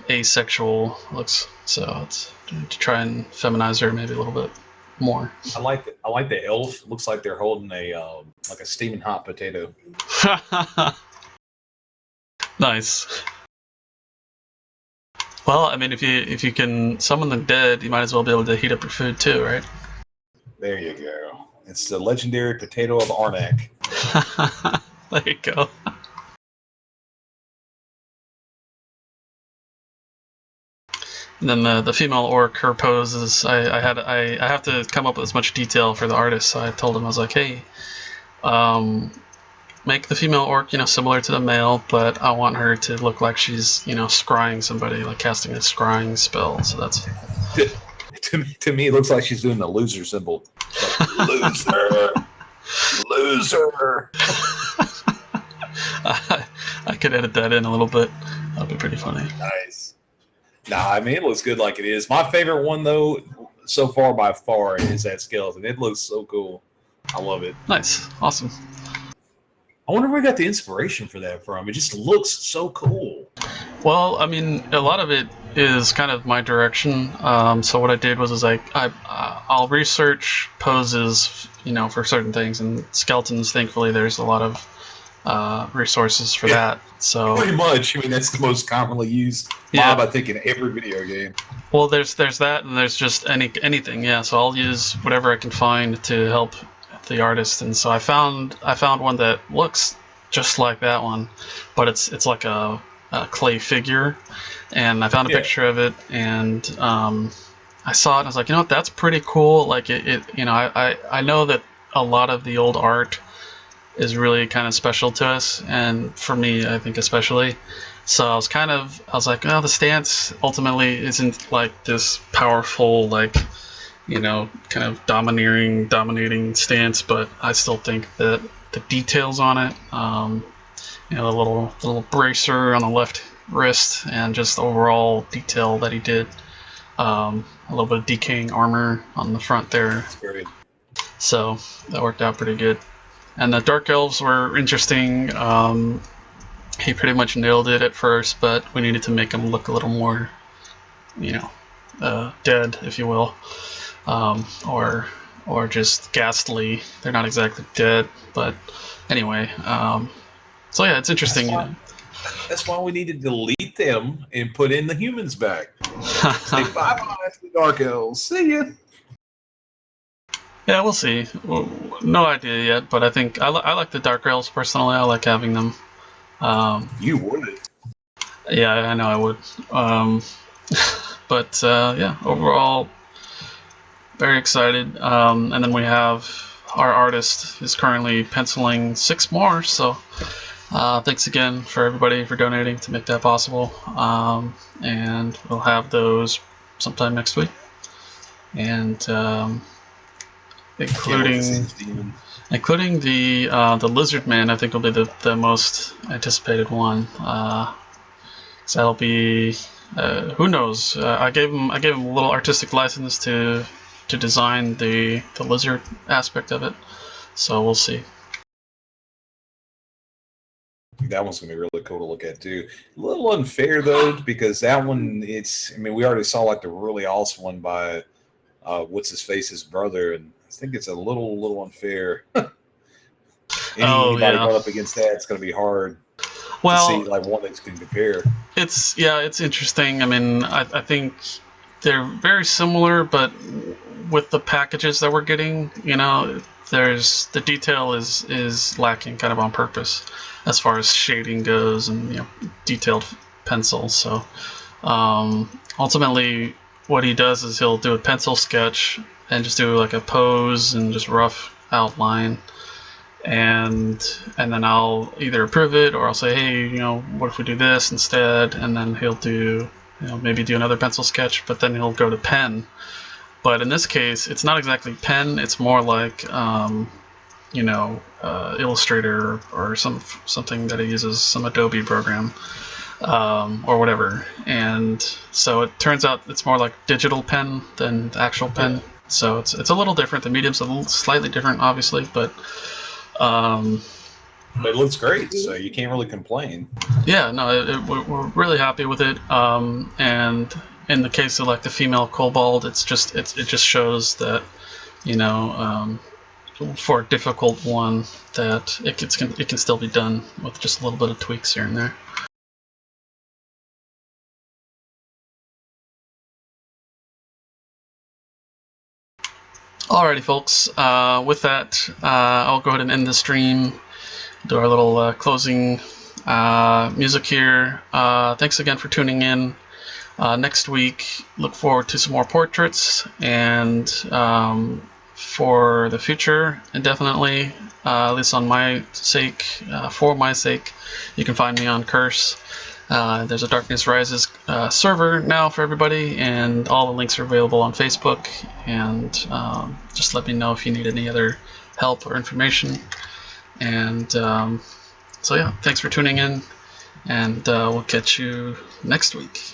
asexual looks. So it's to try and feminize her maybe a little bit more. I like the elf. Looks like they're holding a like a steaming hot potato. Nice. Well, I mean, if you can summon the dead, you might as well be able to heat up your food too, right? There you go. It's the legendary potato of Arnak. There you go. And then the female orc, her pose is I have to come up with as much detail for the artist. So I told him, I was like, hey, make the female orc, similar to the male, but I want her to look like she's, scrying somebody, like casting a scrying spell. So that's to me, it looks like she's doing the loser symbol. Like, loser, loser. I could edit that in a little bit. That'd be pretty funny. Nice. Nah, I mean, it looks good like it is. My favorite one, though, so far by far, is that skeleton. It looks so cool. I love it. Nice. Awesome. I wonder where we got the inspiration for that from. It just looks so cool. Well, I mean, a lot of it is kind of my direction. So what I did was I'll research poses, for certain things, and skeletons. Thankfully, there's a lot of resources for that. So pretty much. I mean, that's the most commonly used mob, I think, in every video game. Well, there's that, and there's just anything. Yeah. So I'll use whatever I can find to help the artist, and so I found one that looks just like that one, but it's like a clay figure, and I found a picture of it, and I saw it and I was like, what, that's pretty cool. Like I know that a lot of the old art is really kind of special to us, and for me, I think especially. So I was like, the stance ultimately isn't like this powerful, like, kind of dominating stance, but I still think that the details on it, the little bracer on the left wrist, and just the overall detail that he did, a little bit of decaying armor on the front there. That's great. So that worked out pretty good. And the dark elves were interesting. He pretty much nailed it at first, but we needed to make him look a little more, dead, if you will. Or just ghastly. They're not exactly dead, but anyway. So yeah, it's interesting. That's why we need to delete them and put in the humans back. Say bye-bye to the Dark Elves. See ya. Yeah, we'll see. No idea yet, but I think I like the Dark Elves personally. I like having them. You would. Yeah, I know I would. But yeah, overall, very excited. And then we have our artist is currently penciling 6 more. So thanks again for everybody for donating to make that possible. And we'll have those sometime next week. And including the Lizard Man, I think will be the most anticipated one. So that'll be who knows? I gave him a little artistic license to design the lizard aspect of it, so we'll see. That one's gonna be really cool to look at too. A little unfair though, because that one, we already saw like the really awesome one by what's his face's brother, and I think it's a little unfair. Anybody going up against that, it's gonna be hard. To see like one that you can compare. It's interesting. I mean, I think they're very similar, but with the packages that we're getting, there's the detail is lacking kind of on purpose as far as shading goes and detailed pencils. So ultimately, what he does is he'll do a pencil sketch and just do like a pose and just rough outline. And then I'll either approve it or I'll say, hey, what if we do this instead? And then he'll do, maybe do another pencil sketch, but then he'll go to pen. But in this case, it's not exactly pen. It's more like, Illustrator or something that he uses, some Adobe program, or whatever. And so it turns out it's more like digital pen than actual pen. So it's a little different. The medium's a little slightly different, obviously, but But it looks great, so you can't really complain. Yeah, no, we're really happy with it. And in the case of like the female kobold, it just shows that, you know, for a difficult one, that it can still be done with just a little bit of tweaks here and there. Alrighty, folks. With that, I'll go ahead and end the stream. Do our little closing music here. Thanks again for tuning in. Next week, look forward to some more portraits, and for the future, indefinitely, at least on my sake, for my sake, you can find me on Curse. There's a Darkness Rises server now for everybody, and all the links are available on Facebook. And just let me know if you need any other help or information. And so yeah, thanks for tuning in, and we'll catch you next week.